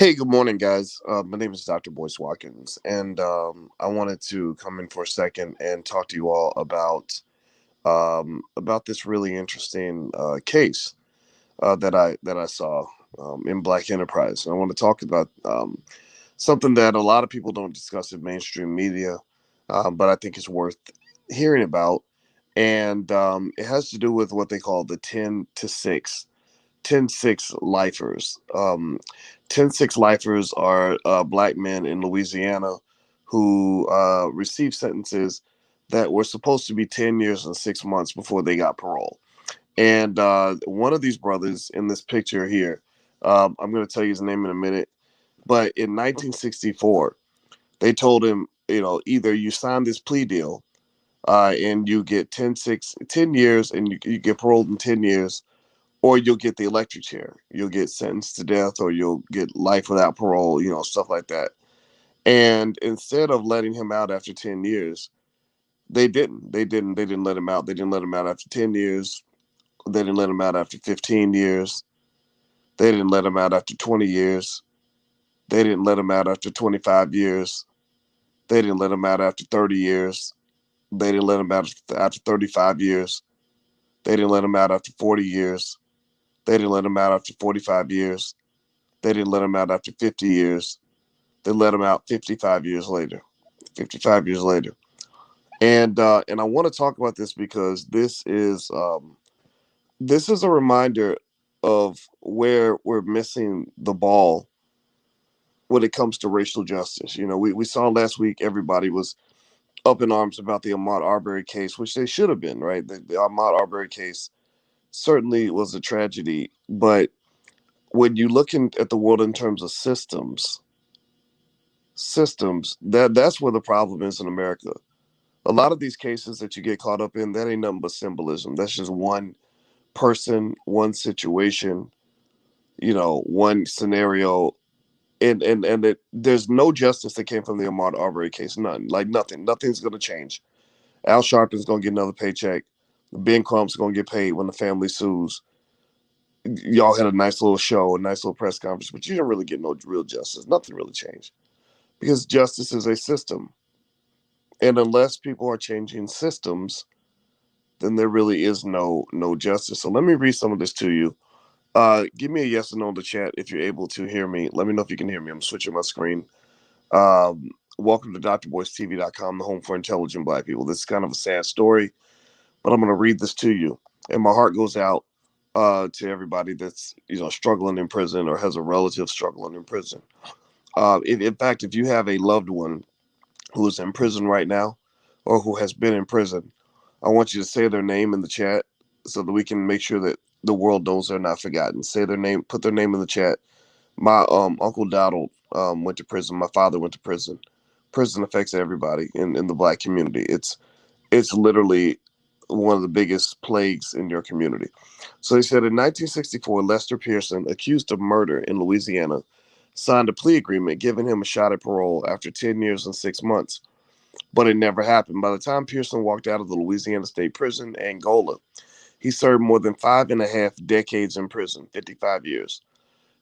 Hey, good morning, guys. My name is Dr. Boyce Watkins, and I wanted to come in for a second and talk to you all about this really interesting case that I saw in Black Enterprise. And I want to talk about something that a lot of people don't discuss in mainstream media, but I think is worth hearing about, and it has to do with what they call the 10-6 lifers. 10-6 lifers are black men in Louisiana who received sentences that were supposed to be 10 years and 6 months before they got parole. And one of these brothers in this picture here, I'm going to tell you his name in a minute, but in 1964, they told him, either you sign this plea deal and you get 10 years and you get paroled in 10 years, or you'll get the electric chair. You'll get sentenced to death, or you'll get life without parole, stuff like that. And instead of letting him out after 10 years, they didn't let him out. They didn't let him out after 10 years. They didn't let him out after 15 years. They didn't let him out after 20 years. They didn't let him out after 25 years. They didn't let him out after 30 years. They didn't let him out after 35 years. They didn't let him out after 40 years. They didn't let him out after 45 years. They didn't let him out after 50 years. They let him out 55 years later. 55 years later. And I want to talk about this because this is a reminder of where we're missing the ball when it comes to racial justice. We saw last week everybody was up in arms about the Ahmaud Arbery case, which they should have been, right? The Ahmaud Arbery case certainly was a tragedy, but when you look at the world in terms of systems, that's where the problem is in America. A lot of these cases that you get caught up in, that ain't nothing but symbolism. That's just one person, one situation, one scenario, and there's no justice that came from the Ahmaud Arbery case. None, like nothing. Nothing's gonna change. Al Sharpton's gonna get another paycheck. Ben Crump's gonna get paid when the family sues. Y'all had a nice little show, a nice little press conference, but you didn't really get no real justice. Nothing really changed because justice is a system. And unless people are changing systems, then there really is no justice. So let me read some of this to you. Give me a yes or no in the chat if you're able to hear me. Let me know if you can hear me. I'm switching my screen. Welcome to drboycetv.com, the home for intelligent black people. This is kind of a sad story, but I'm going to read this to you. And my heart goes out to everybody that's struggling in prison or has a relative struggling in prison. In fact, if you have a loved one who is in prison right now or who has been in prison, I want you to say their name in the chat so that we can make sure that the world knows they're not forgotten. Say their name, put their name in the chat. My Uncle Donald went to prison. My father went to prison. Prison affects everybody in the black community. It's literally one of the biggest plagues in your community. So he said in 1964, Lester Pearson, accused of murder in Louisiana, signed a plea agreement giving him a shot at parole after 10 years and 6 months. But it never happened. By the time Pearson walked out of the Louisiana State Prison, Angola, he served more than 5.5 decades in prison, 55 years.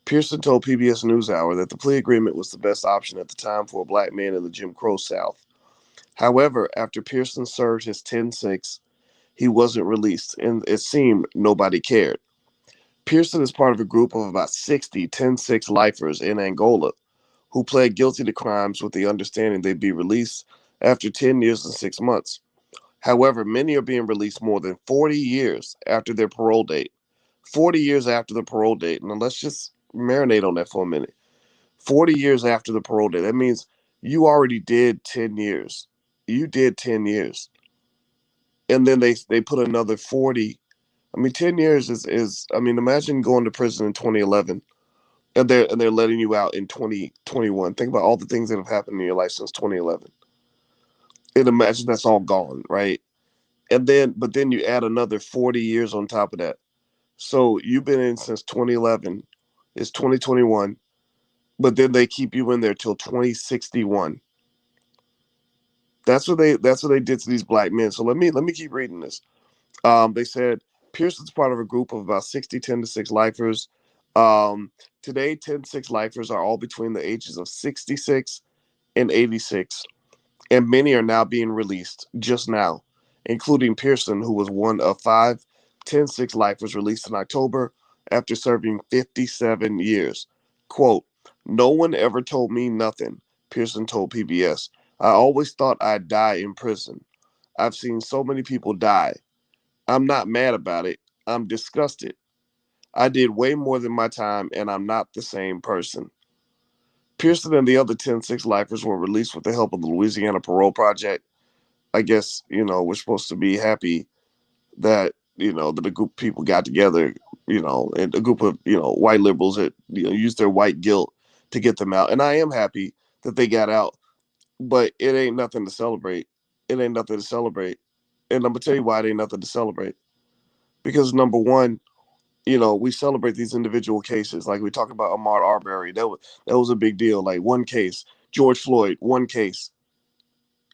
Pearson told PBS NewsHour that the plea agreement was the best option at the time for a black man in the Jim Crow South. However, after Pearson served his 10-6, he wasn't released, and it seemed nobody cared. Pearson is part of a group of about 60 10-6 lifers in Angola who pled guilty to crimes with the understanding they'd be released after 10 years and 6 months. However, many are being released more than 40 years after their parole date. 40 years after the parole date. Now, let's just marinate on that for a minute. 40 years after the parole date. That means you already did 10 years. You did 10 years. And then they put another 40. I mean, 10 years is I mean, imagine going to prison in 2011 and they're letting you out in 2021. Think about all the things that have happened in your life since 2011. And imagine that's all gone, right? But then you add another 40 years on top of that. So you've been in since 2011. It's 2021, but then they keep you in there till 2061. That's what they did to these black men. So let me keep reading this. They said Pearson's part of a group of about 60 10-6 lifers Um, Today, 10-6 lifers are all between the ages of 66 and 86, and many are now being released just now, including Pearson, who was one of five 10-6 lifers released in October after serving 57 years. Quote, "No one ever told me nothing," Pearson told PBS. "I always thought I'd die in prison. I've seen so many people die. I'm not mad about it. I'm disgusted. I did way more than my time, and I'm not the same person." Pearson and the other 10-6 lifers were released with the help of the Louisiana Parole Project. I guess, we're supposed to be happy that, that a group of people got together, and a group of, white liberals that, used their white guilt to get them out. And I am happy that they got out, but it ain't nothing to celebrate. It ain't nothing to celebrate. And I'm going to tell you why it ain't nothing to celebrate. Because number one, we celebrate these individual cases. Like we talked about Ahmaud Arbery. That was a big deal. Like one case. George Floyd, one case.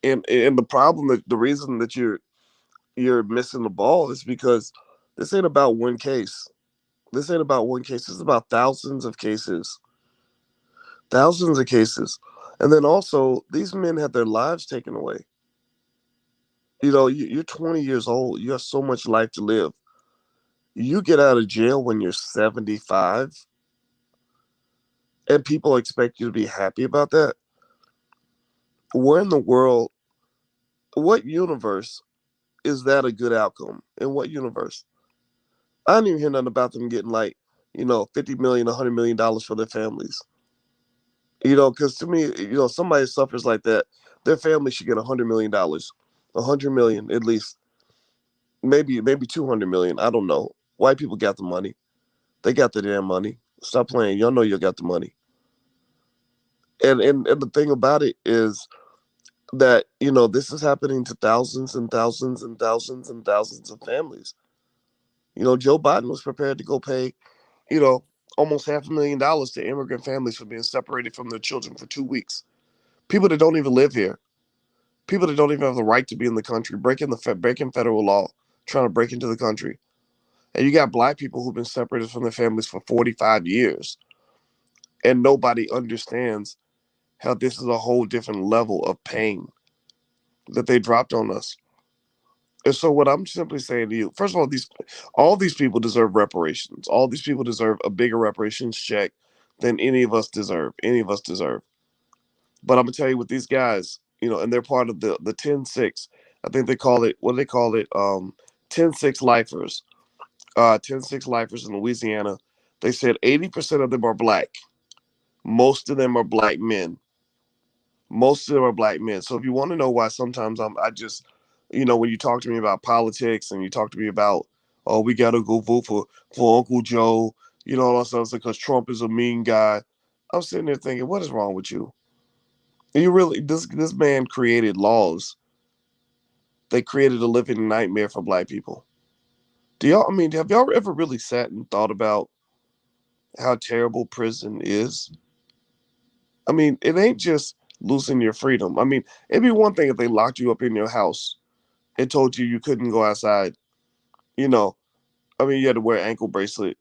And the problem, that the reason that you're missing the ball is because this ain't about one case. This ain't about one case. It's about thousands of cases. Thousands of cases. And then also, these men had their lives taken away. You're 20 years old. You have so much life to live. You get out of jail when you're 75, and people expect you to be happy about that. Where in the world, what universe is that a good outcome? In what universe? I didn't even hear nothing about them getting like, 50 million, $100 million for their families. Because to me, somebody suffers like that, their family should get $100 million, 100 million at least, maybe 200 million. I don't know. White people got the money. They got the damn money. Stop playing. Y'all know you got the money. And the thing about it is that this is happening to thousands and thousands and thousands and thousands of families. Joe Biden was prepared to go pay, you know, almost $500,000 to immigrant families for being separated from their children for 2 weeks. People that don't even live here, people that don't even have the right to be in the country, breaking federal law, trying to break into the country. And you got black people who've been separated from their families for 45 years, and nobody understands how this is a whole different level of pain that they dropped on us. And so what I'm simply saying to you, first of all these people deserve reparations. All these people deserve a bigger reparations check than any of us deserve. Any of us deserve. But I'm gonna tell you, with these guys, and they're part of the 10-6. I think they call it, what do they call it? 10-6 lifers. 10-6 lifers in Louisiana. They said 80% of them are black. Most of them are black men. Most of them are black men. So if you want to know why sometimes I just, when you talk to me about politics and you talk to me about, oh, we gotta go vote for Uncle Joe, all that stuff because Trump is a mean guy. I'm sitting there thinking, what is wrong with you? You really, this man created laws. They created a living nightmare for black people. Have y'all ever really sat and thought about how terrible prison is? It ain't just losing your freedom. It'd be one thing if they locked you up in your house and told you couldn't go outside. You know, you had to wear an ankle bracelet.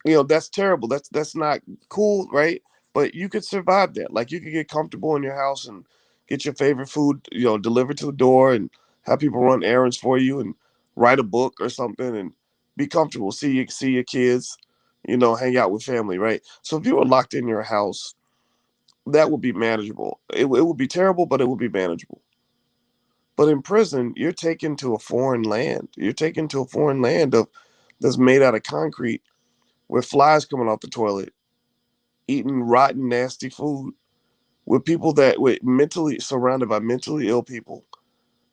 That's terrible. That's not cool, right? But you could survive that. Like you could get comfortable in your house and get your favorite food, delivered to the door, and have people run errands for you and write a book or something and be comfortable. See your kids, hang out with family, right? So if you were locked in your house, that would be manageable. It would be terrible, but it would be manageable. But in prison, you're taken to a foreign land. You're taken to a foreign land that's made out of concrete with flies coming off the toilet, eating rotten, nasty food, with mentally surrounded by mentally ill people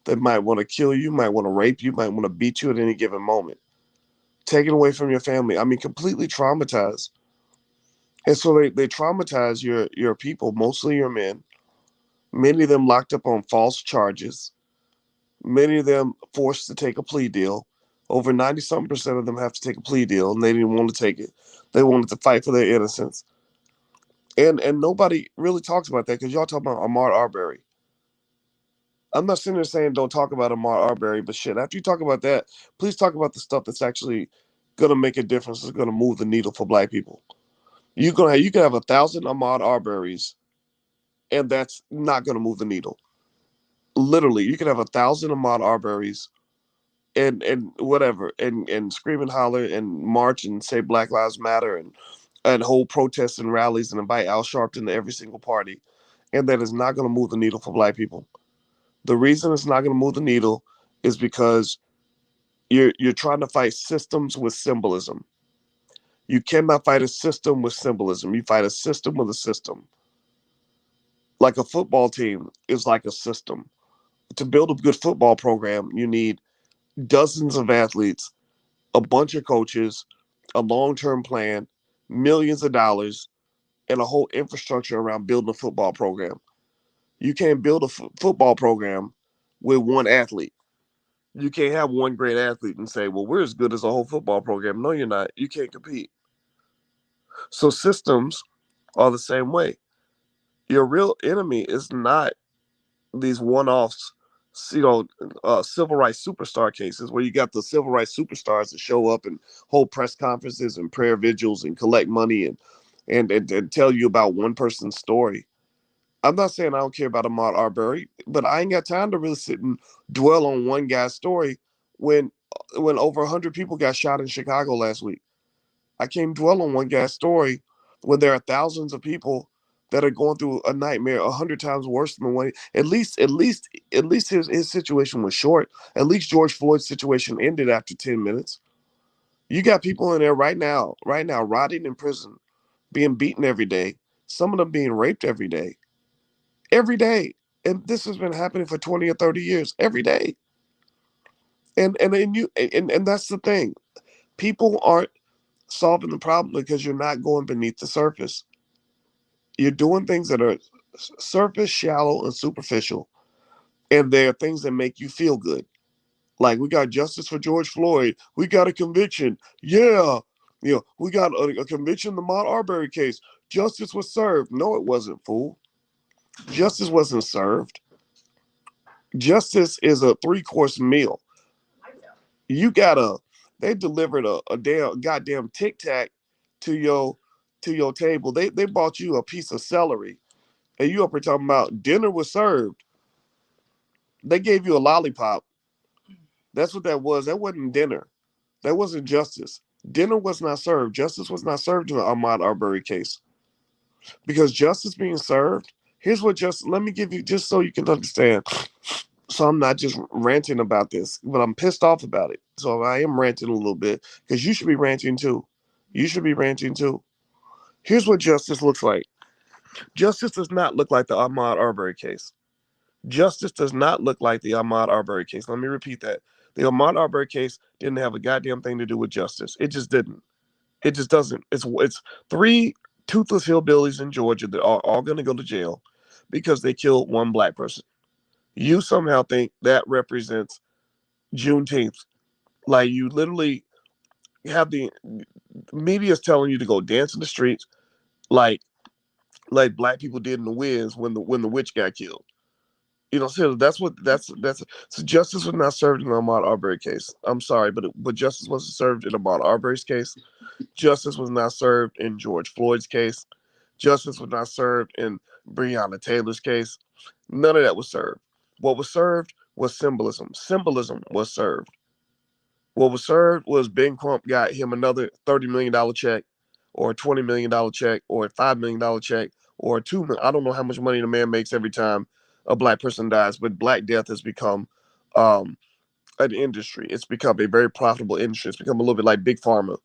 that might want to kill you, might want to rape you, might want to beat you at any given moment. Taken away from your family. Completely traumatized. And so they traumatize your people, mostly your men. Many of them locked up on false charges. Many of them forced to take a plea deal. Over 90 something percent of them have to take a plea deal, and they didn't want to take it. They wanted to fight for their innocence. And nobody really talks about that because y'all talk about Ahmaud Arbery. I'm not sitting there saying don't talk about Ahmaud Arbery, but shit, after you talk about that, please talk about the stuff that's actually gonna make a difference. It's gonna move the needle for black people. You can have 1,000 Ahmaud Arbery's, and that's not gonna move the needle. Literally, you can have 1,000 Ahmaud Arbery's and whatever and scream and holler and march and say Black Lives Matter and hold protests and rallies and invite Al Sharpton to every single party, and that is not gonna move the needle for black people. The reason it's not gonna move the needle is because you're trying to fight systems with symbolism. You cannot fight a system with symbolism. You fight a system with a system. Like a football team is like a system. To build a good football program, you need dozens of athletes, a bunch of coaches, a long-term plan, millions of dollars, and a whole infrastructure around building a football program. You can't build a football program with one athlete. You can't have one great athlete and say, well, we're as good as a whole football program. No, you're not. You can't compete. So systems are the same way. Your real enemy is not these one-offs, civil rights superstar cases where you got the civil rights superstars that show up and hold press conferences and prayer vigils and collect money and tell you about one person's story. I'm not saying I don't care about Ahmaud Arbery, but I ain't got time to really sit and dwell on one guy's story when when over 100 people got shot in Chicago last week. I can't dwell on one guy's story when there are thousands of people that are going through a nightmare 100 times worse than the one. At least his situation was short. At least George Floyd's situation ended after 10 minutes. You got people in there right now, rotting in prison, being beaten every day. Some of them being raped every day. And this has been happening for 20 or 30 years, every day. And that's the thing. People aren't solving the problem because you're not going beneath the surface. You're doing things that are surface, shallow, and superficial, and there are things that make you feel good. Like we got justice for George Floyd, we got a conviction, yeah. We got a conviction in the Ahmaud Arbery case. Justice was served. No, it wasn't, fool. Justice wasn't served. Justice is a three-course meal. You gotta. They delivered a damn goddamn tic tac to your table. They bought you a piece of celery, and you up here talking about dinner was served. They gave you a lollipop. That's what that was. That wasn't dinner. That wasn't justice. Dinner was not served. Justice was not served in the Ahmaud Arbery case. Because justice being served, here's what just let me give you just so you can understand. So I'm not just ranting about this, but I'm pissed off about it. So I am ranting a little bit because you should be ranting too. You should be ranting too. Here's what justice looks like. Justice does not look like the Ahmaud Arbery case. Justice does not look like the Ahmaud Arbery case. Let me repeat that. The Ahmaud Arbery case didn't have a goddamn thing to do with justice. It just didn't. It just doesn't. It's three toothless hillbillies in Georgia that are all going to go to jail because they killed one black person. You somehow think that represents Juneteenth. Like you literally have the media is telling you to go dance in the streets like black people did in the Wiz when the witch got killed. So that's so justice was not served in the Ahmaud Arbery case. I'm sorry, but justice wasn't served in Ahmaud Arbery's case. Justice was not served in George Floyd's case. Justice was not served in Breonna Taylor's case. None of that was served. What was served was symbolism. Symbolism was served. What was served was Ben Crump got him another $30 million check, or a $20 million check, or a $5 million check, or a $2 million. I don't know how much money the man makes every time a black person dies, but Black Death has become um, an industry. It's become a very profitable industry. It's become a little bit like Big Pharma.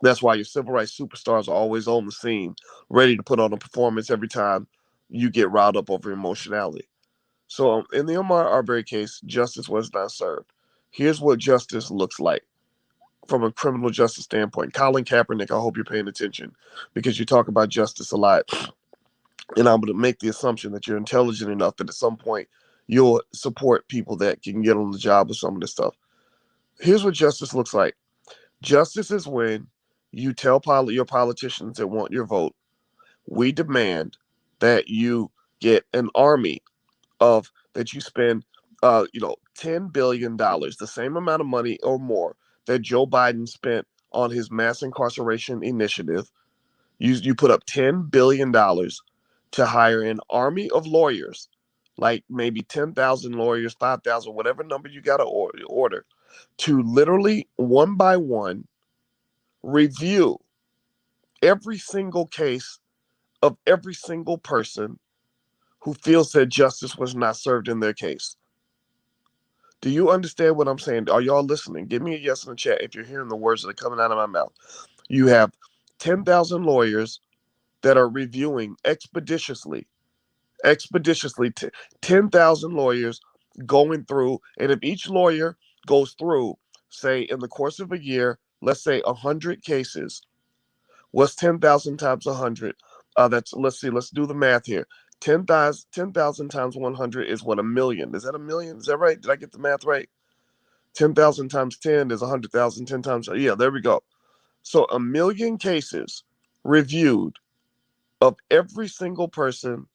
That's why your civil rights superstars are always on the scene, ready to put on a performance every time you get riled up over emotionality. So in the Ahmaud Arbery case, justice was not served. Here's what justice looks like from a criminal justice standpoint. Colin Kaepernick, I hope you're paying attention because you talk about justice a lot. And I'm going to make the assumption that you're intelligent enough that at some point you'll support people that can get on the job with some of this stuff. Here's what justice looks like. Justice is when you tell your politicians that want your vote, we demand that you get an army of that you spend $10 billion, the same amount of money or more that Joe Biden spent on his mass incarceration initiative. You put up $10 billion to hire an army of lawyers, like maybe 10,000 lawyers, 5,000, whatever number you got to order, to literally one by one review every single case of every single person who feels that justice was not served in their case. Do you understand what I'm saying? Are y'all listening? Give me a yes in the chat if you're hearing the words that are coming out of my mouth. You have 10,000 lawyers that are reviewing expeditiously 10,000 lawyers going through, and if each lawyer goes through, say in the course of a year, let's say 100 cases, what's 10,000 times 100? Let's see, let's do the math here. 10,000 times 100 is what, a million? Is that a million? Is that right? Did I get the math right? 10,000 times 10 is 100,000. 10 times, yeah, there we go. So a million cases reviewed of every single person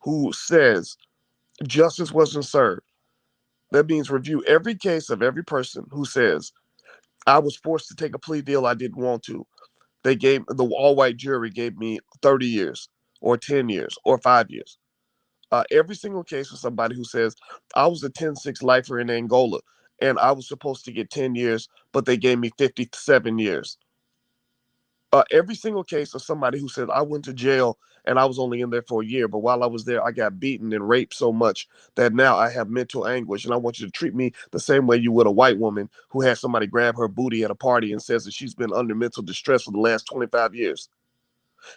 who says justice wasn't served. That means review every case of every person who says, I was forced to take a plea deal I didn't want to. The all-white jury gave me 30 years or 10 years or 5 years. Every single case of somebody who says, I was a 10-6 lifer in Angola and I was supposed to get 10 years, but they gave me 57 years. Every single case of somebody who said, I went to jail and I was only in there for a year, but while I was there, I got beaten and raped so much that now I have mental anguish, and I want you to treat me the same way you would a white woman who has somebody grab her booty at a party and says that she's been under mental distress for the last 25 years.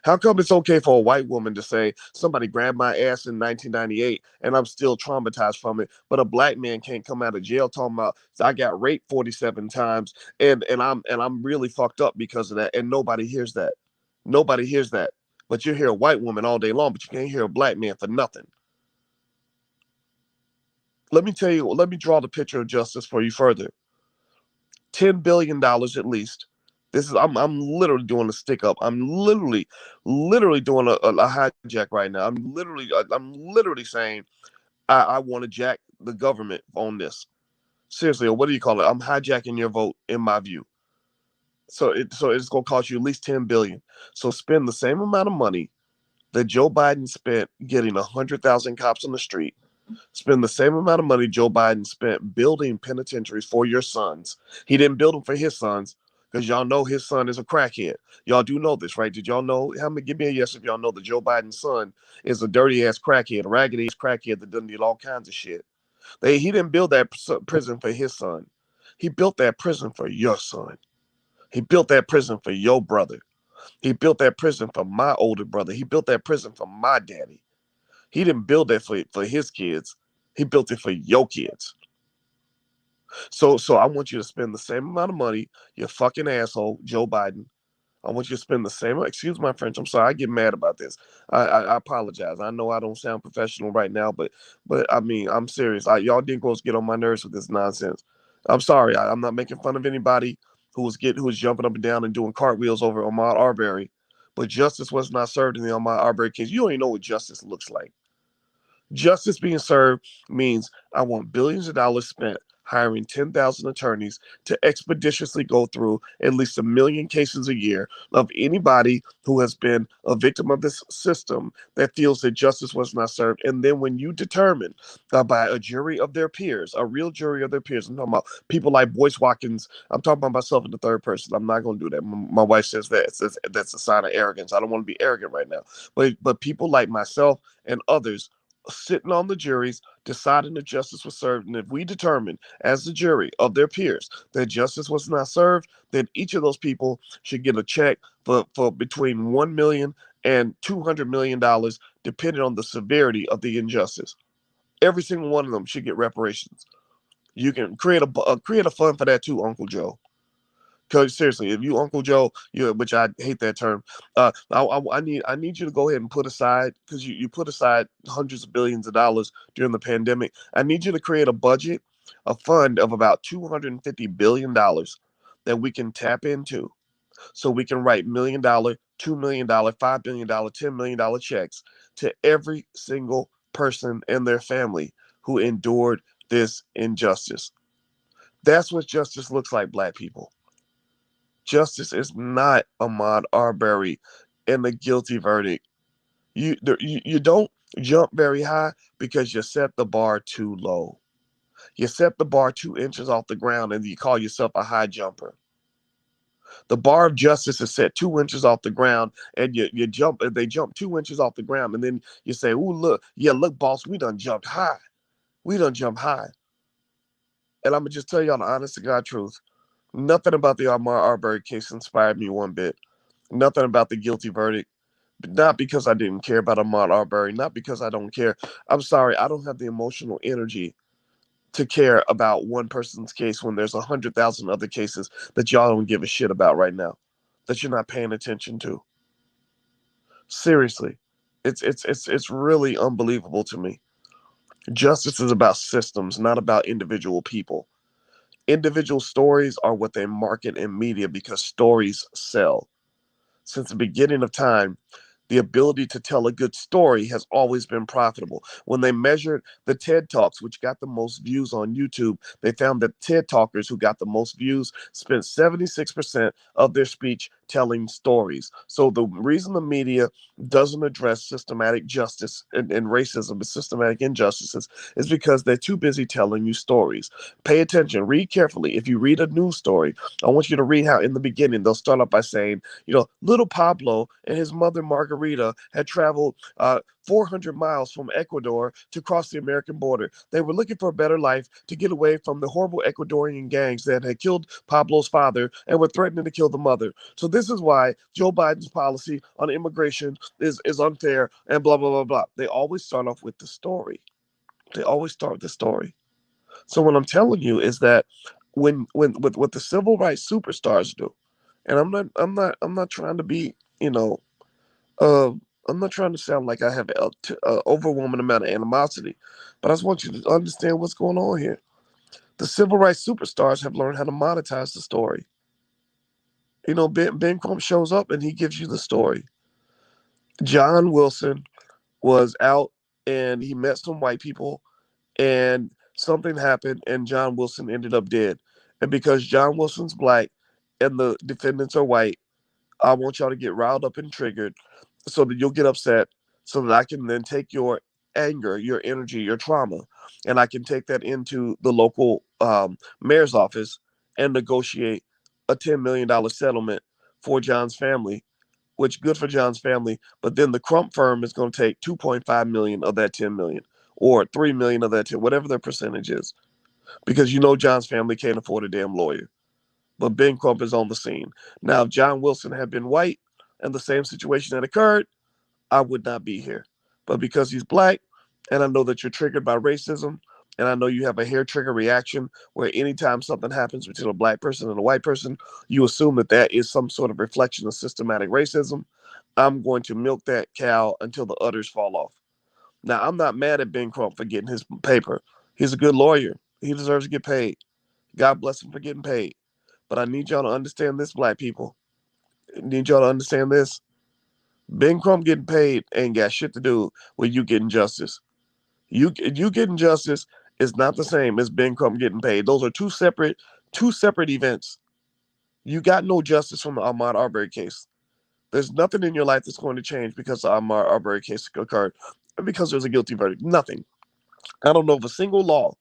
How come it's okay for a white woman to say somebody grabbed my ass in 1998 and I'm still traumatized from it, but a black man can't come out of jail talking about I got raped 47 times and I'm really fucked up because of that, and nobody hears that. Nobody hears that. But you hear a white woman all day long, but you can't hear a black man for nothing. Let me draw the picture of justice for you further. $10 billion at least. I'm literally doing a stick up. I'm literally doing a hijack right now. I'm literally saying I want to jack the government on this. Seriously, or what do you call it? I'm hijacking your vote, in my view. So it's gonna cost you at least 10 billion. So spend the same amount of money that Joe Biden spent getting 100,000 cops on the street. Spend the same amount of money Joe Biden spent building penitentiaries for your sons. He didn't build them for his sons because y'all know his son is a crackhead. Y'all do know this, right? Did y'all know? Give me a yes if y'all know that Joe Biden's son is a dirty ass crackhead, a raggedy ass crackhead that doesn't need all kinds of shit. He didn't build that prison for his son. He built that prison for your son. He built that prison for your brother. He built that prison for my older brother. He built that prison for my daddy. He didn't build that for his kids. He built it for your kids. So I want you to spend the same amount of money, you fucking asshole, Joe Biden. I want you to spend the same. Excuse my French. I'm sorry. I get mad about this. I apologize. I know I don't sound professional right now, but I mean I'm serious. Y'all Negroes get on my nerves with this nonsense. I'm sorry. I'm not making fun of anybody who was jumping up and down and doing cartwheels over Ahmaud Arbery, but justice was not served in the Ahmaud Arbery case. You don't even know what justice looks like. Justice being served means I want billions of dollars spent hiring 10,000 attorneys to expeditiously go through at least 1 million cases a year of anybody who has been a victim of this system that feels that justice was not served. And then when you determine by a jury of their peers, a real jury of their peers, I'm talking about people like Boyce Watkins. I'm talking about myself in the third person. I'm not going to do that. My wife says that's a sign of arrogance. I don't want to be arrogant right now. But people like myself and others sitting on the juries, deciding that justice was served. And if we determine as the jury of their peers that justice was not served, then each of those people should get a check for between $1 million and $200 million, depending on the severity of the injustice. Every single one of them should get reparations. You can create a fund for that too, Uncle Joe. Because seriously, if you Uncle Joe, which I hate that term, I need you to go ahead and put aside, because you put aside hundreds of billions of dollars during the pandemic. I need you to create a fund of about $250 billion that we can tap into, so we can write $1 million, $2 million, $5 billion, $10 million checks to every single person and their family who endured this injustice. That's what justice looks like, Black people. Justice is not Ahmaud Arbery and the guilty verdict. You don't jump very high because you set the bar too low. You set the bar 2 inches off the ground and you call yourself a high jumper. The bar of justice is set 2 inches off the ground, and you jump, and they jump 2 inches off the ground, and then you say, "Ooh, look, yeah, look, boss, we done jumped high. We done jumped high." And I'm gonna just tell y'all the honest to God truth. Nothing about the Ahmaud Arbery case inspired me one bit. Nothing about the guilty verdict. Not because I didn't care about Ahmaud Arbery, not because I don't care. I'm sorry, I don't have the emotional energy to care about one person's case when there's 100,000 other cases that y'all don't give a shit about right now, that you're not paying attention to. Seriously, it's really unbelievable to me. Justice is about systems, not about individual people. Individual stories are what they market in media because stories sell. Since the beginning of time, the ability to tell a good story has always been profitable. When they measured the TED Talks, which got the most views on YouTube, they found that TED Talkers who got the most views spent 76% of their speech telling stories. So the reason the media doesn't address systematic justice and racism and systematic injustices is because they're too busy telling you stories. Pay attention, read carefully. If you read a news story, I want you to read how in the beginning they'll start off by saying, little Pablo and his mother Margarita had traveled 400 miles from Ecuador to cross the American border. They were looking for a better life to get away from the horrible Ecuadorian gangs that had killed Pablo's father and were threatening to kill the mother. So this is why Joe Biden's policy on immigration is unfair and blah, blah, blah, blah. They always start off with the story. They always start with the story. So what I'm telling you is that when with what the civil rights superstars do, and I'm not trying to be, uh, I'm not trying to sound like I have an overwhelming amount of animosity, but I just want you to understand what's going on here. The civil rights superstars have learned how to monetize the story. Ben Crump shows up and he gives you the story. John Wilson was out and he met some white people and something happened and John Wilson ended up dead. And because John Wilson's black and the defendants are white, I want y'all to get riled up and triggered so that you'll get upset so that I can then take your anger, your energy, your trauma, and I can take that into the local mayor's office and negotiate a $10 million settlement for John's family, which good for John's family. But then the Crump firm is going to take 2.5 million of that 10 million or 3 million of that 10, whatever their percentage is, because John's family can't afford a damn lawyer. But Ben Crump is on the scene. Now, if John Wilson had been white and the same situation had occurred, I would not be here. But because he's black, and I know that you're triggered by racism, and I know you have a hair trigger reaction where anytime something happens between a black person and a white person, you assume that that is some sort of reflection of systematic racism. I'm going to milk that cow until the udders fall off. Now, I'm not mad at Ben Crump for getting his paper. He's a good lawyer. He deserves to get paid. God bless him for getting paid. But I need y'all to understand this, black people. I need y'all to understand this. Ben Crump getting paid ain't got shit to do with you getting justice. You getting justice is not the same as Ben Crump getting paid. Those are two separate events. You got no justice from the Ahmaud Arbery case. There's nothing in your life that's going to change because the Ahmaud Arbery case occurred, because there's a guilty verdict. Nothing. I don't know of a single law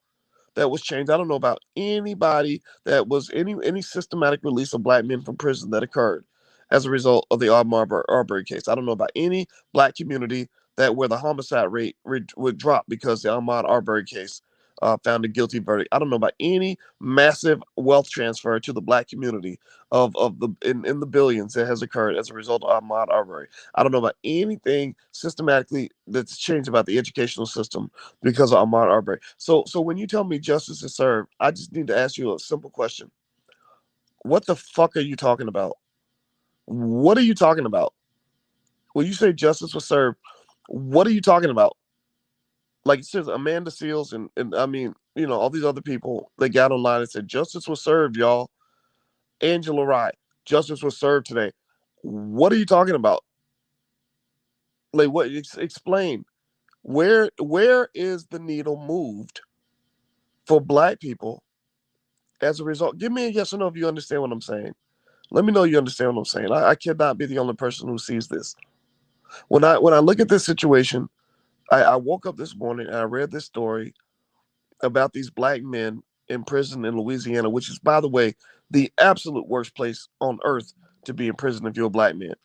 that was changed. I don't know about anybody that was any systematic release of black men from prison that occurred as a result of the Ahmaud Arbery case. I don't know about any black community that where the homicide rate would drop because the Ahmaud Arbery case found a guilty verdict. I don't know about any massive wealth transfer to the black community of the in the billions that has occurred as a result of Ahmaud Arbery. I don't know about anything systematically that's changed about the educational system because of Ahmaud Arbery. So when you tell me justice is served, I just need to ask you a simple question. What the fuck are you talking about? What are you talking about? When you say justice was served, what are you talking about? Like it says Amanda Seals and I mean, all these other people, they got online and said justice was served, y'all. Angela Rye, justice was served today. What are you talking about? Like what explain. Where is the needle moved for black people as a result? Give me a yes or no if you understand what I'm saying. Let me know you understand what I'm saying. I cannot be the only person who sees this. When I look at this situation, I woke up this morning and I read this story about these black men in prison in Louisiana, which is, by the way, the absolute worst place on earth to be in prison if you're a black man.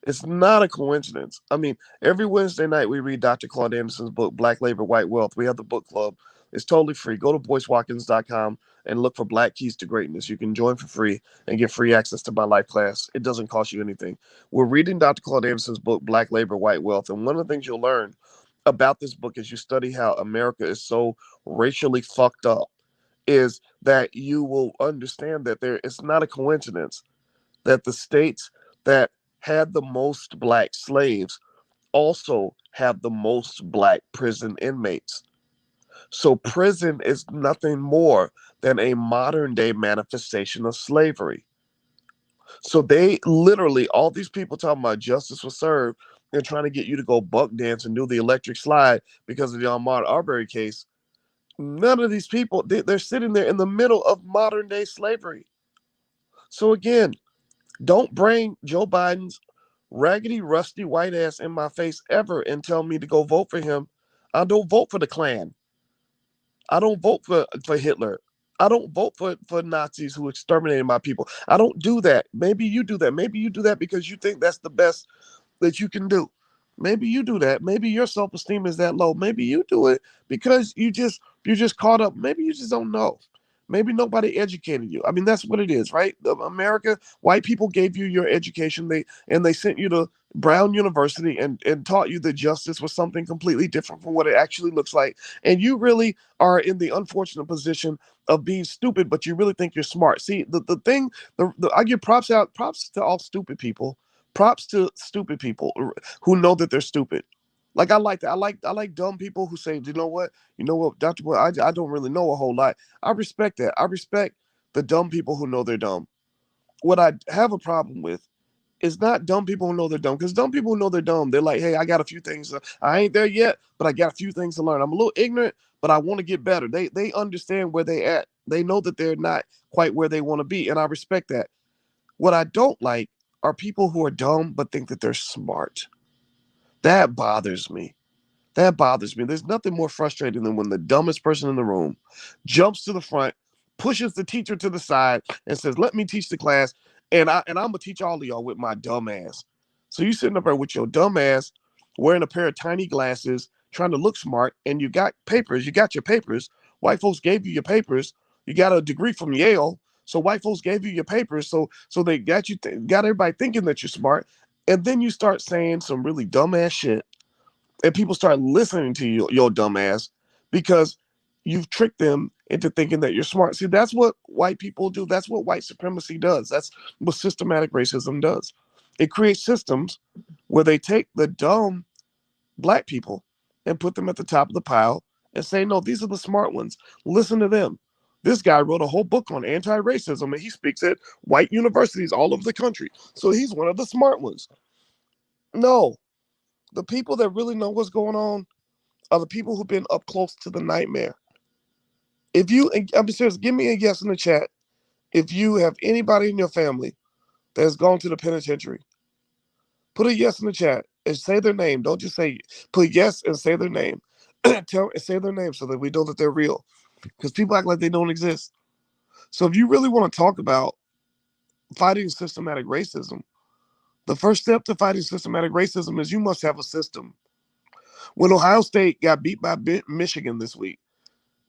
It's not a coincidence. I mean, every Wednesday night we read Dr. Claude Anderson's book, Black Labor, White Wealth. We have the book club. It's totally free. Go to boycewatkins.com and look for Black Keys to Greatness. You can join for free and get free access to my life class. It doesn't cost you anything. We're reading Dr. Claude Anderson's book, Black Labor, White Wealth. And one of the things you'll learn about this book as you study how America is so racially fucked up is that you will understand that it's not a coincidence that the states that had the most black slaves also have the most black prison inmates. So prison is nothing more than a modern day manifestation of slavery. So they literally, all these people talking about justice was served and trying to get you to go buck dance and do the electric slide because of the Ahmaud Arbery case. None of these people, they're sitting there in the middle of modern day slavery. So again, don't bring Joe Biden's raggedy, rusty white ass in my face ever and tell me to go vote for him. I don't vote for the Klan. I don't vote for Hitler. I don't vote for Nazis who exterminated my people. I don't do that. Maybe you do that. Maybe you do that because you think that's the best that you can do. Maybe you do that. Maybe your self-esteem is that low. Maybe you do it because you're just caught up. Maybe you just don't know. Maybe nobody educated you. I mean, that's what it is, right? America, white people gave you your education. They sent you to Brown University and taught you that justice was something completely different from what it actually looks like. And you really are in the unfortunate position of being stupid, but you really think you're smart. See, the thing, I give props to all stupid people. Props to stupid people who know that they're stupid. Like I like that. I like dumb people who say, you know what, Dr. Boy, I don't really know a whole lot. I respect that. I respect the dumb people who know they're dumb. What I have a problem with is not dumb people who know they're dumb, because dumb people who know they're dumb, they're like, hey, I got a few things. I ain't there yet, but I got a few things to learn. I'm a little ignorant, but I want to get better. They understand where they at. They know that they're not quite where they want to be, and I respect that. What I don't like are people who are dumb but think that they're smart. That bothers me. That bothers me. There's nothing more frustrating than when the dumbest person in the room jumps to the front, pushes the teacher to the side, and says, "Let me teach the class." And I'm gonna teach all of y'all with my dumb ass. So you sitting up there with your dumb ass, wearing a pair of tiny glasses, trying to look smart, and you got papers. You got your papers. White folks gave you your papers. You got a degree from Yale, so white folks gave you your papers. So they got got everybody thinking that you're smart, and then you start saying some really dumbass shit and people start listening to you, your dumb ass, because you've tricked them into thinking that you're smart. See, that's what white people do. That's what white supremacy does. That's what systematic racism does. It creates systems where they take the dumb black people and put them at the top of the pile and say, no, these are the smart ones. Listen to them. This guy wrote a whole book on anti-racism and he speaks at white universities all over the country. So he's one of the smart ones. No, the people that really know what's going on are the people who've been up close to the nightmare. If you, I'm serious, give me a yes in the chat if you have anybody in your family that has gone to the penitentiary. Put a yes in the chat and say their name. Don't just say, put yes and say their name. Say their name so that we know that they're real. Because people act like they don't exist. So if you really want to talk about fighting systematic racism, the first step to fighting systematic racism is you must have a system. When Ohio State got beat by Michigan this week,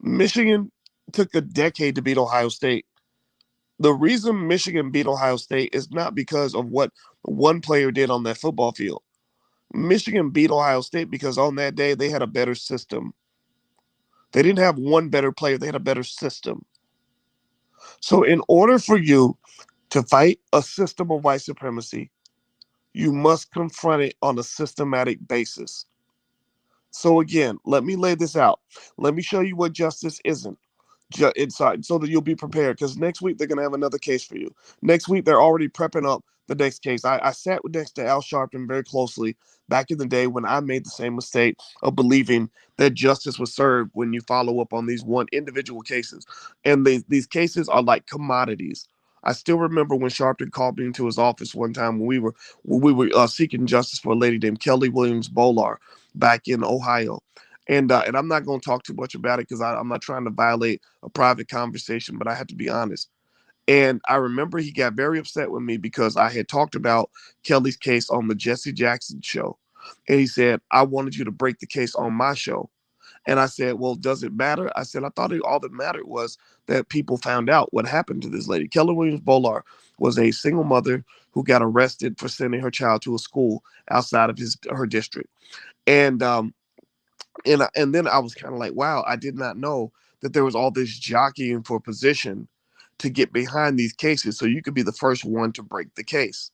Michigan took a decade to beat Ohio State. The reason Michigan beat Ohio State is not because of what one player did on that football field. Michigan beat Ohio State because on that day they had a better system. They didn't have one better player, they had a better system. So, in order for you to fight a system of white supremacy, you must confront it on a systematic basis. So, again, let me lay this out. Let me show you what justice isn't. Inside so that you'll be prepared, because next week they're going to have another case for you. Next week they're already prepping up the next case. I sat next to Al Sharpton very closely back in the day when I made the same mistake of believing that justice was served when you follow up on these one individual cases. And these cases are like commodities. I still remember when Sharpton called me into his office one time when we were seeking justice for a lady named Kelly Williams Bolar back in Ohio. And I'm not going to talk too much about it because I'm not trying to violate a private conversation, but I have to be honest. And I remember he got very upset with me because I had talked about Kelly's case on the Jesse Jackson show. And he said, I wanted you to break the case on my show. And I said, well, does it matter? I said, I thought all that mattered was that people found out what happened to this lady. Kelly Williams Bolar was a single mother who got arrested for sending her child to a school outside of her district. And and then I was kind of like, wow, I did not know that there was all this jockeying for position to get behind these cases so you could be the first one to break the case.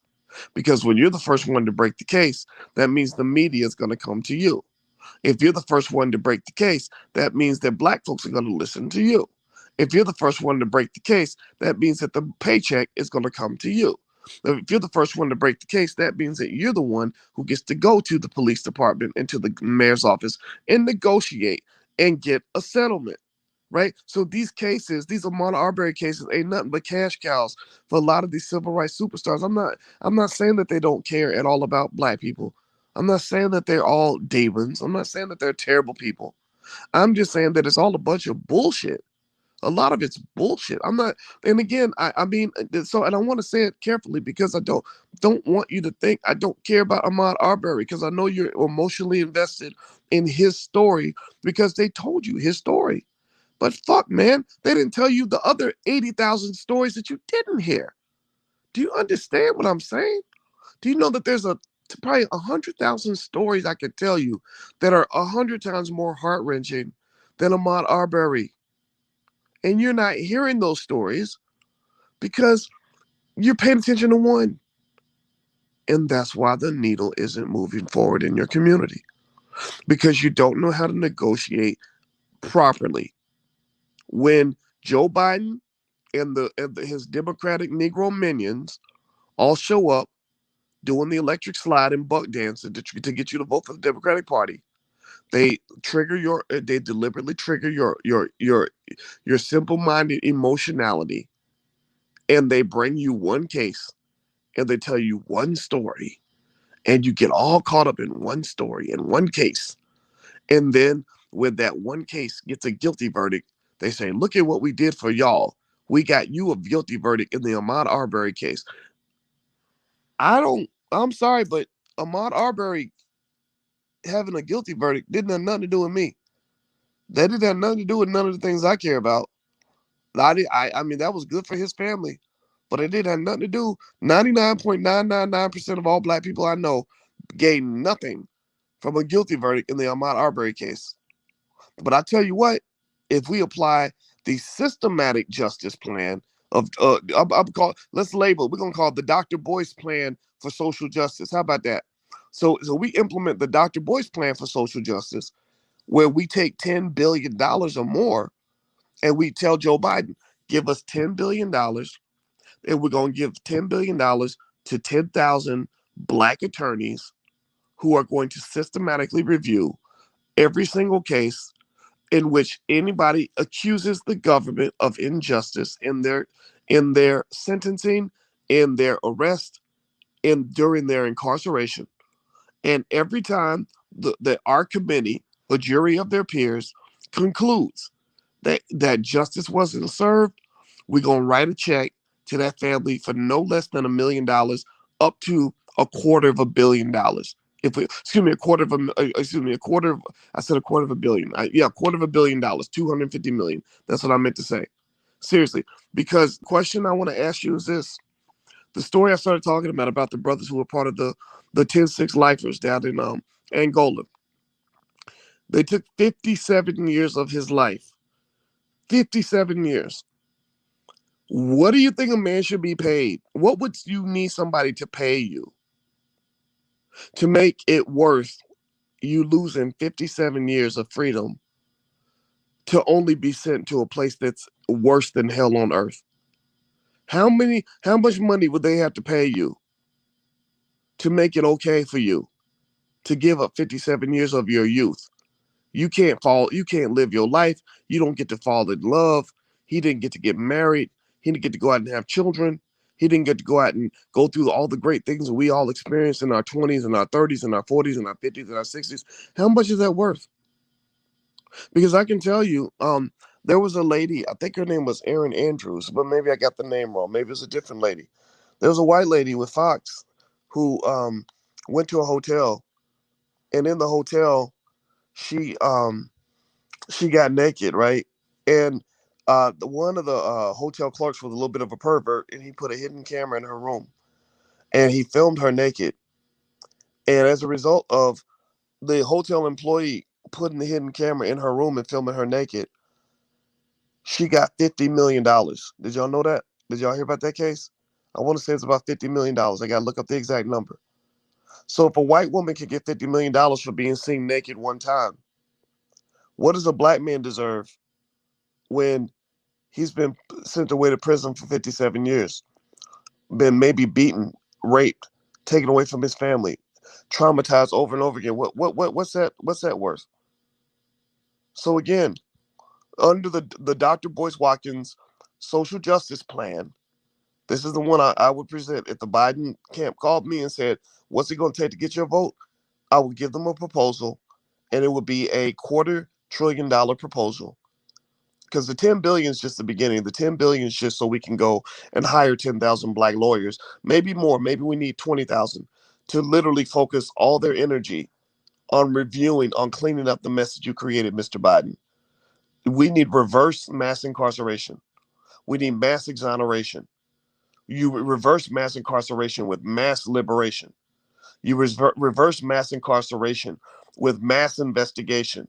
Because when you're the first one to break the case, that means the media is going to come to you. If you're the first one to break the case, that means that black folks are going to listen to you. If you're the first one to break the case, that means that the paycheck is going to come to you. If you're the first one to break the case, that means that you're the one who gets to go to the police department and to the mayor's office and negotiate and get a settlement. Right? So these cases, these Ahmaud Arbery cases, ain't nothing but cash cows for a lot of these civil rights superstars. I'm not saying that they don't care at all about black people. I'm not saying that they're all demons. I'm not saying that they're terrible people. I'm just saying that it's all a bunch of bullshit. A lot of it's bullshit. I'm not, and again, I mean, so, and I want to say it carefully because I don't want you to think I don't care about Ahmaud Arbery because I know you're emotionally invested in his story because they told you his story. But fuck, man, they didn't tell you the other 80,000 stories that you didn't hear. Do you understand what I'm saying? Do you know that there's probably 100,000 stories I could tell you that are 100 times more heart-wrenching than Ahmaud Arbery? And you're not hearing those stories because you're paying attention to one. And that's why the needle isn't moving forward in your community. Because you don't know how to negotiate properly. When Joe Biden and his Democratic Negro minions all show up doing the electric slide and buck dancing to get you to vote for the Democratic Party, they deliberately trigger your simple-minded emotionality, and they bring you one case and they tell you one story, and you get all caught up in one story and one case. And then when that one case gets a guilty verdict, they say, look at what we did for y'all. We got you a guilty verdict in the Ahmaud Arbery case. I'm sorry, but Ahmaud Arbery having a guilty verdict didn't have nothing to do with me. That didn't have nothing to do with none of the things I care about. I mean, that was good for his family, but it didn't have nothing to do. 99.999% of all black people I know gained nothing from a guilty verdict in the Ahmaud Arbery case. But I tell you what, if we apply the systematic justice plan of, let's label, we're going to call it the Dr. Boyce plan for social justice. How about that? So we implement the Dr. Boyce plan for social justice, where we take $10 billion or more and we tell Joe Biden, give us $10 billion and we're going to give $10 billion to 10,000 black attorneys who are going to systematically review every single case in which anybody accuses the government of injustice in their sentencing, in their arrest, and during their incarceration. And every time our committee, a jury of their peers, concludes that justice wasn't served, we're going to write a check to that family for no less than $1 million up to $250 million. If we, excuse me, a quarter of, I said $250 million. $250 million, $250 million. That's what I meant to say. Seriously, because the question I want to ask you is this. The story I started talking about the brothers who were part of the 10-6 lifers down in Angola. They took 57 years of his life. 57 years. What do you think a man should be paid? What would you need somebody to pay you to make it worth you losing 57 years of freedom to only be sent to a place that's worse than hell on earth? How much money would they have to pay you to make it okay for you to give up 57 years of your youth? You can't live your life. You don't get to fall in love. He didn't get to get married. He didn't get to go out and have children. He didn't get to go out and go through all the great things that we all experienced in our 20s and our 30s and our 40s and our 50s and our 60s. How much is that worth? Because I can tell you, there was a lady, I think her name was Erin Andrews, but maybe I got the name wrong. Maybe it's a different lady. There was a white lady with Fox who went to a hotel, and in the hotel, she she got naked, right? And one of the hotel clerks was a little bit of a pervert, and he put a hidden camera in her room, and he filmed her naked. And as a result of the hotel employee putting the hidden camera in her room and filming her naked, she got $50 million. Did y'all know that? Did y'all hear about that case? I want to say it's about $50 million. I got to look up the exact number. So if a white woman can get $50 million for being seen naked one time, what does a black man deserve when he's been sent away to prison for 57 years, been maybe beaten, raped, taken away from his family, traumatized over and over again? What's that worth? So again, under the Dr. Boyce Watkins social justice plan, this is the one I would present. If the Biden camp called me and said, "What's it going to take to get your vote?" I would give them a proposal, and it would be a $250 billion proposal. Because the 10 billion is just the beginning. The 10 billion is just so we can go and hire 10,000 black lawyers, maybe more. Maybe we need 20,000 to literally focus all their energy on reviewing, on cleaning up the mess that you created, Mr. Biden. We need reverse mass incarceration. We need mass exoneration. You reverse mass incarceration with mass liberation. You reverse mass incarceration with mass investigation.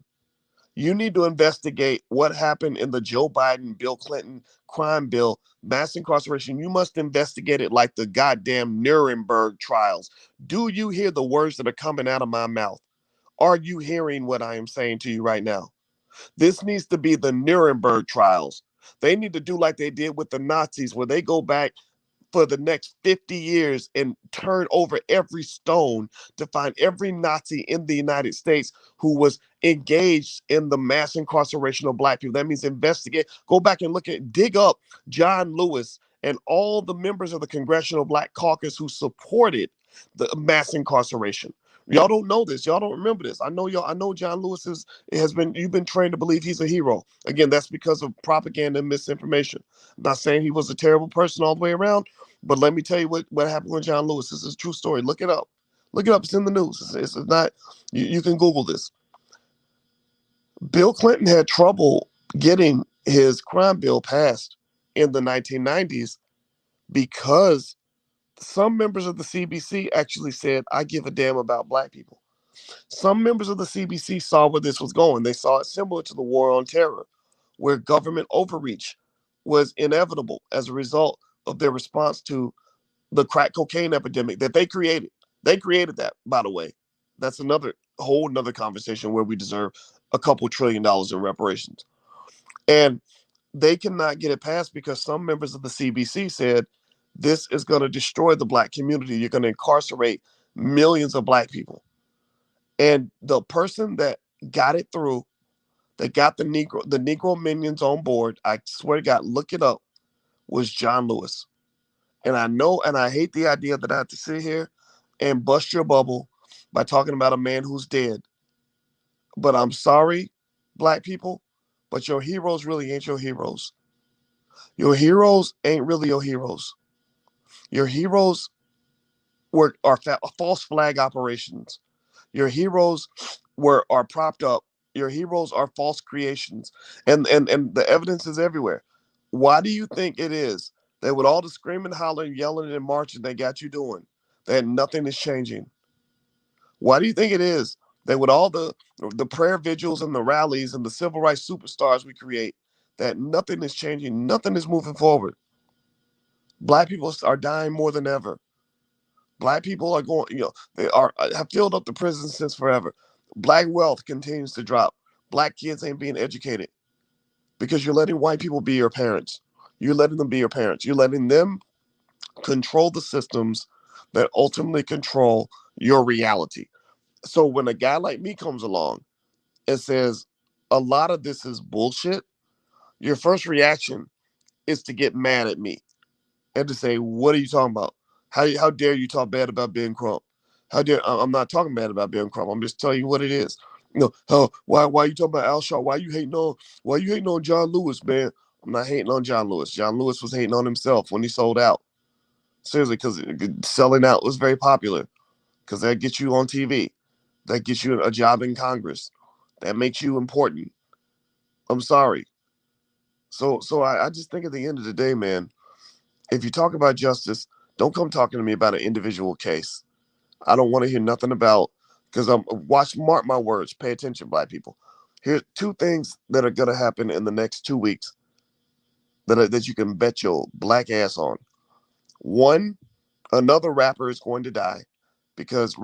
You need to investigate what happened in the Joe Biden, Bill Clinton crime bill, mass incarceration. You must investigate it like the goddamn Nuremberg trials. Do you hear the words that are coming out of my mouth? Are you hearing what I am saying to you right now? This needs to be the Nuremberg trials. They need to do like they did with the Nazis, where they go back for the next 50 years and turn over every stone to find every Nazi in the United States who was engaged in the mass incarceration of black people. That means investigate, go back and dig up John Lewis and all the members of the Congressional Black Caucus who supported the mass incarceration. Y'all don't know this. Y'all don't remember this. I know y'all. I know John Lewis has been. You've been trained to believe he's a hero. Again, that's because of propaganda and misinformation. I'm not saying he was a terrible person all the way around, but let me tell you what happened with John Lewis. This is a true story. Look it up. Look it up. It's in the news. It's not. You can Google this. Bill Clinton had trouble getting his crime bill passed in the 1990s because some members of the CBC actually said, "I give a damn about black people." Some members of the CBC saw where this was going. They saw it similar to the war on terror, where government overreach was inevitable as a result of their response to the crack cocaine epidemic that they created. They created that, by the way. That's another whole another conversation where we deserve a couple $1 trillion in reparations. And they cannot get it passed because some members of the CBC said this is going to destroy the black community. You're going to incarcerate millions of black people. And the person that got it through, that got the Negro minions on board, I swear to God, look it up, was John Lewis. And I know, and I hate the idea that I have to sit here and bust your bubble by talking about a man who's dead. But I'm sorry, black people, but your heroes really ain't your heroes. Your heroes ain't really your heroes. Your heroes are false flag operations. Your heroes are propped up. Your heroes are false creations, and the evidence is everywhere. Why do you think it is that with all the screaming, hollering, yelling, and marching they got you doing, that nothing is changing? Why do you think it is that with all the prayer vigils and the rallies and the civil rights superstars we create, that nothing is changing, nothing is moving forward? Black people are dying more than ever. Black people are going, they have filled up the prisons since forever. Black wealth continues to drop. Black kids ain't being educated because you're letting white people be your parents. You're letting them be your parents. You're letting them control the systems that ultimately control your reality. So when a guy like me comes along and says a lot of this is bullshit, your first reaction is to get mad at me. and to say, what are you talking about? How dare you talk bad about Ben Crump? How dare I'm not talking bad about Ben Crump. I'm just telling you what it is. Oh, why you talking about Al Sharp? Why you hating on John Lewis, man? I'm not hating on John Lewis. John Lewis was hating on himself when he sold out. Seriously, because selling out was very popular. Because that gets you on TV. That gets you a job in Congress. That makes you important. I'm sorry. So I just think at the end of the day, man, if you talk about justice, don't come talking to me about an individual case. I don't want to hear nothing about, because mark my words, pay attention, black people. Here's two things that are gonna happen in the next 2 weeks that you can bet your black ass on. One, another rapper is going to die, because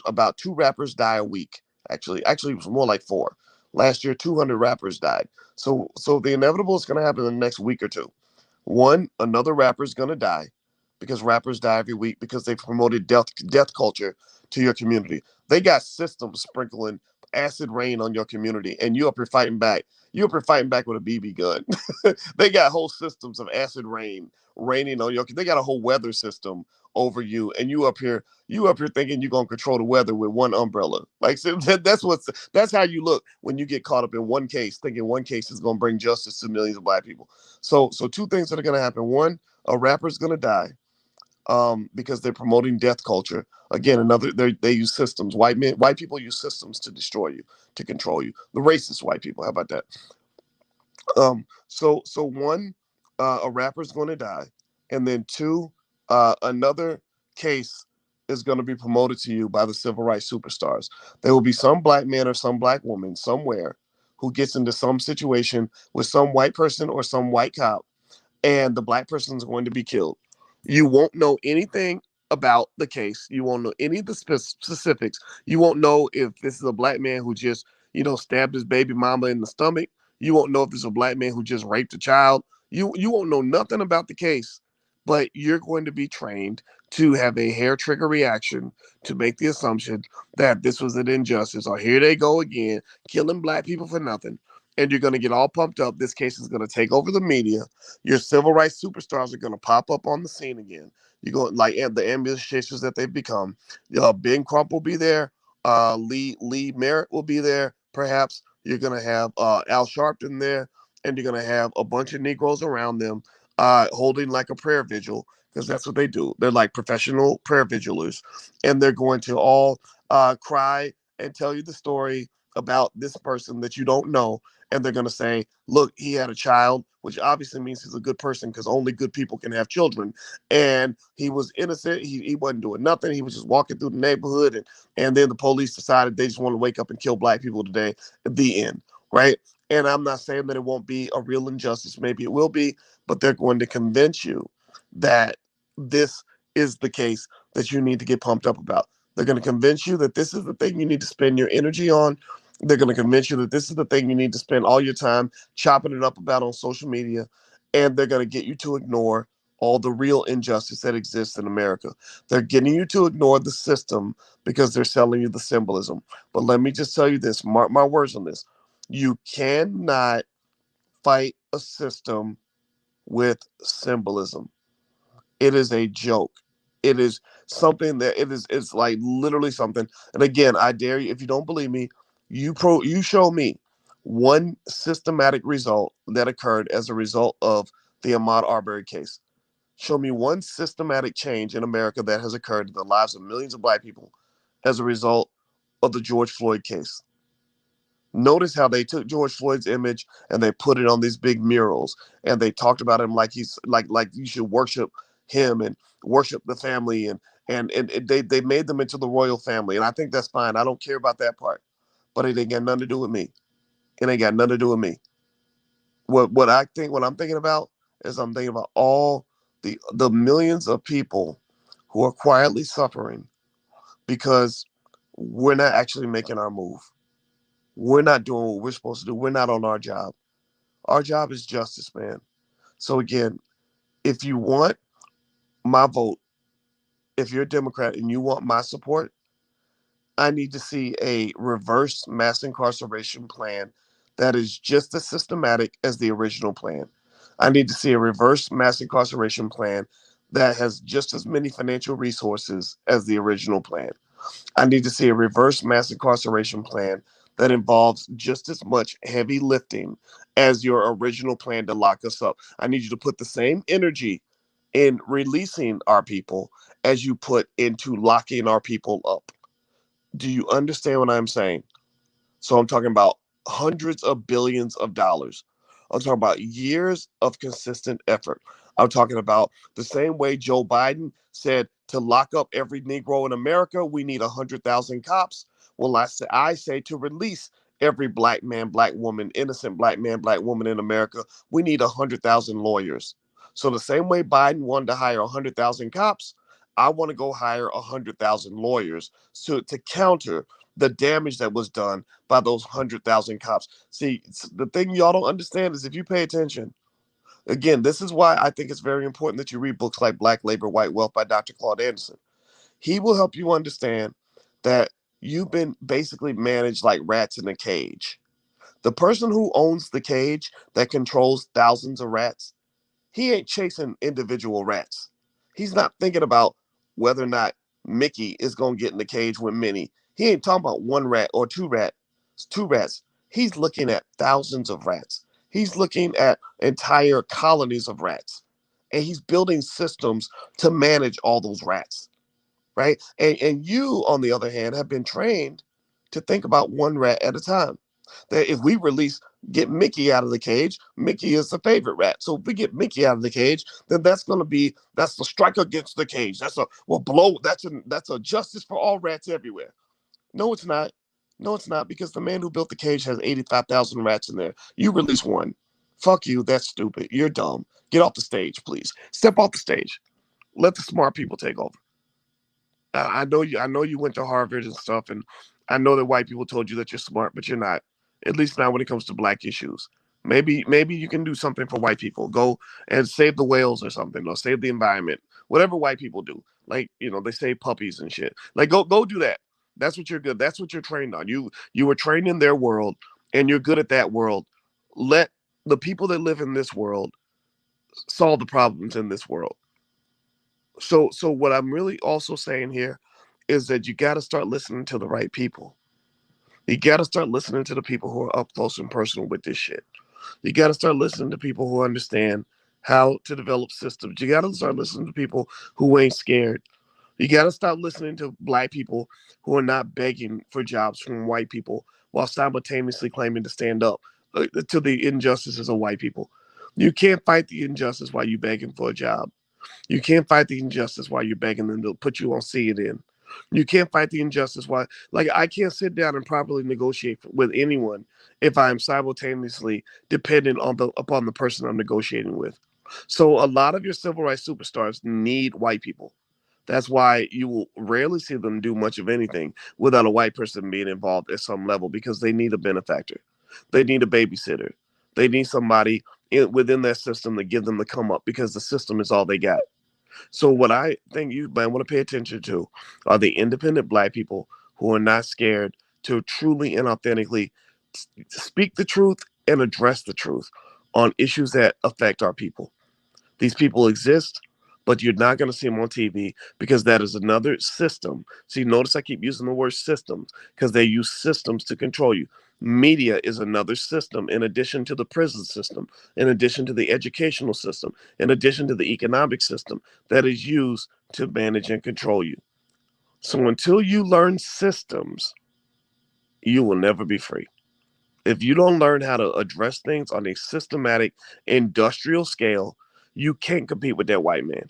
about two rappers die a week. Actually, it was more like four. Last year, 200 rappers died. So the inevitable is going to happen in the next week or two. One, another rapper is going to die, because rappers die every week because they promoted death culture to your community. They got systems sprinkling acid rain on your community, and you up here fighting back. You up here fighting back with a BB gun. They got whole systems of acid rain raining on your. They got a whole weather system over you, and you up here thinking you're gonna control the weather with one umbrella. Like, so that's how you look when you get caught up in one case, thinking one case is gonna bring justice to millions of black people. So two things that are gonna happen. One, a rapper's gonna die, because they're promoting death culture. Again, they use systems. White people use systems to destroy you, to control you. The racist white people. How about that? So one, a rapper's going to die, and then two, another case is going to be promoted to you by the civil rights superstars. There will be some black man or some black woman somewhere who gets into some situation with some white person or some white cop, and the black person is going to be killed. You won't know anything about the case. You won't know any of the specifics. You won't know if this is a black man who just, stabbed his baby mama in the stomach. You won't know if this is a black man who just raped a child. You won't know nothing about the case, but you're going to be trained to have a hair trigger reaction to make the assumption that this was an injustice, or here they go again, killing black people for nothing. And you're going to get all pumped up. This case is going to take over the media. Your civil rights superstars are going to pop up on the scene again. You're going, like the ambulance chasers that they've become. Ben Crump will be there. Lee Merritt will be there. Perhaps you're going to have Al Sharpton there, and you're going to have a bunch of Negroes around them, holding like a prayer vigil, because that's what they do. They're like professional prayer vigilers, and they're going to all cry and tell you the story about this person that you don't know, and they're going to say, look, he had a child, which obviously means he's a good person, because only good people can have children. And he was innocent. He wasn't doing nothing. He was just walking through the neighborhood. And then the police decided they just want to wake up and kill black people today at the end. Right. And I'm not saying that it won't be a real injustice. Maybe it will be, but they're going to convince you that this is the case that you need to get pumped up about. They're going to convince you that this is the thing you need to spend your energy on. They're going to convince you that this is the thing you need to spend all your time chopping it up about on social media. And they're going to get you to ignore all the real injustice that exists in America. They're getting you to ignore the system because they're selling you the symbolism. But let me just tell you this, mark my words on this. You cannot fight a system with symbolism. It is a joke. It is something that it's like literally something. And again, I dare you, if you don't believe me, you show me one systematic result that occurred as a result of the Ahmaud Arbery case. Show me one systematic change in America that has occurred in the lives of millions of black people as a result of the George Floyd case. Notice how they took George Floyd's image and they put it on these big murals, and they talked about him like he's like you should worship him and worship the family, and they made them into the royal family. And I think that's fine. I don't care about that part. But it ain't got nothing to do with me. It ain't got nothing to do with me. What I'm thinking about is I'm thinking about all the millions of people who are quietly suffering because we're not actually making our move. We're not doing what we're supposed to do. We're not on our job. Our job is justice, man. So again, if you want my vote, if you're a Democrat and you want my support, I need to see a reverse mass incarceration plan that is just as systematic as the original plan. I need to see a reverse mass incarceration plan that has just as many financial resources as the original plan. I need to see a reverse mass incarceration plan that involves just as much heavy lifting as your original plan to lock us up. I need you to put the same energy in releasing our people as you put into locking our people up. Do you understand what I'm saying? So I'm talking about hundreds of billions of dollars. I'm talking about years of consistent effort. I'm talking about the same way Joe Biden said to lock up every Negro in America, we need 100,000 cops. Well, I say to release every black man, black woman, innocent black man, black woman in America, we need 100,000 lawyers. So the same way Biden wanted to hire 100,000 cops, I want to go hire 100,000 lawyers to counter the damage that was done by those 100,000 cops. See, the thing y'all don't understand is if you pay attention, again, this is why I think it's very important that you read books like Black Labor, White Wealth by Dr. Claude Anderson. He will help you understand that you've been basically managed like rats in a cage. The person who owns the cage that controls thousands of rats, he ain't chasing individual rats. He's not thinking about whether or not Mickey is gonna get in the cage with Minnie. He ain't talking about one rat or two rats. He's looking at thousands of rats. He's looking at entire colonies of rats. And he's building systems to manage all those rats. Right? And you, on the other hand, have been trained to think about one rat at a time. That if we get Mickey out of the cage, Mickey is the favorite rat. So if we get Mickey out of the cage, then that's the strike against the cage. That's a justice for all rats everywhere. No, it's not. No, it's not, because the man who built the cage has 85,000 rats in there. You release one. Fuck you. That's stupid. You're dumb. Get off the stage, please. Step off the stage. Let the smart people take over. I know you. I know you went to Harvard and stuff, and I know that white people told you that you're smart, but you're not. At least not when it comes to black issues. Maybe you can do something for white people. Go and save the whales or something, or save the environment. Whatever white people do, like they save puppies and shit. Like go do that. That's what you're good. That's what you're trained on. You were trained in their world, and you're good at that world. Let the people that live in this world solve the problems in this world. So what I'm really also saying here is that you got to start listening to the right people. You got to start listening to the people who are up close and personal with this shit. You got to start listening to people who understand how to develop systems. You got to start listening to people who ain't scared. You got to stop listening to black people who are not begging for jobs from white people while simultaneously claiming to stand up to the injustices of white people. You can't fight the injustice while you're begging for a job. You can't fight the injustice while you're begging them to put you on CNN. You can't fight the injustice while, like, I can't sit down and properly negotiate with anyone if I am simultaneously dependent upon the person I'm negotiating with. So a lot of your civil rights superstars need white people. That's why you will rarely see them do much of anything without a white person being involved at some level, because they need a benefactor. They need a babysitter. They need somebody within that system to give them the come up, because the system is all they got. So what I think you might want to pay attention to are the independent black people who are not scared to truly and authentically speak the truth and address the truth on issues that affect our people. These people exist, but you're not going to see them on TV, because that is another system. See, notice I keep using the word systems, because they use systems to control you. Media is another system, in addition to the prison system, in addition to the educational system, in addition to the economic system that is used to manage and control you. So until you learn systems, you will never be free. If you don't learn how to address things on a systematic industrial scale, you can't compete with that white man.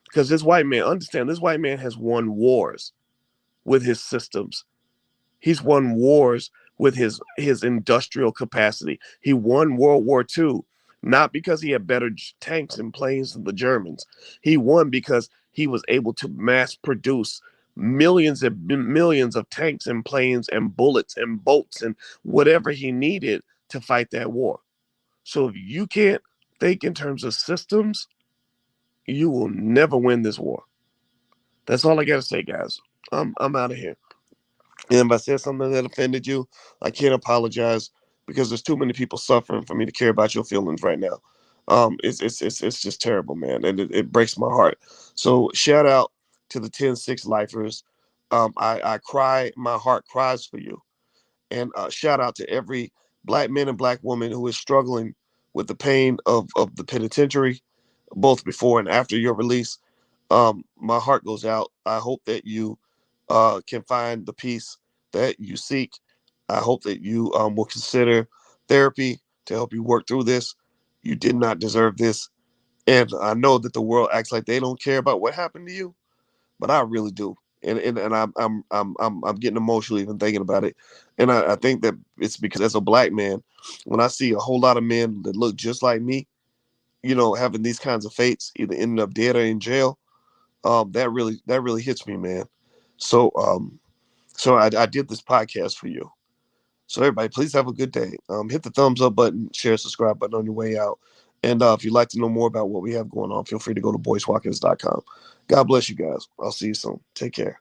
Because this white man, understand, this white man has won wars with his systems. He's won wars with his industrial capacity. He won World War II, not because he had better tanks and planes than the Germans. He won because he was able to mass produce millions and millions of tanks and planes and bullets and boats and whatever he needed to fight that war. So if you can't think in terms of systems, you will never win this war. That's all I got to say, guys. I'm out of here. And if I said something that offended you, I can't apologize, because there's too many people suffering for me to care about your feelings right now. It's just terrible, man, and it breaks my heart. So shout out to the 10-6 lifers. I cry, my heart cries for you. And shout out to every black man and black woman who is struggling with the pain of the penitentiary, both before and after your release. My heart goes out. I hope that you can find the peace that you seek. I hope that you will consider therapy to help you work through this. You did not deserve this. And I know that the world acts like they don't care about what happened to you, but I really do. And I'm getting emotional even thinking about it. And I think that it's because as a black man, when I see a whole lot of men that look just like me, having these kinds of fates, either ending up dead or in jail, that really hits me, man. So I did this podcast for you. So everybody, please have a good day. Hit the thumbs up button, share, subscribe button on your way out. And if you'd like to know more about what we have going on, feel free to go to boyswalkers.com. God bless you guys. I'll see you soon. Take care.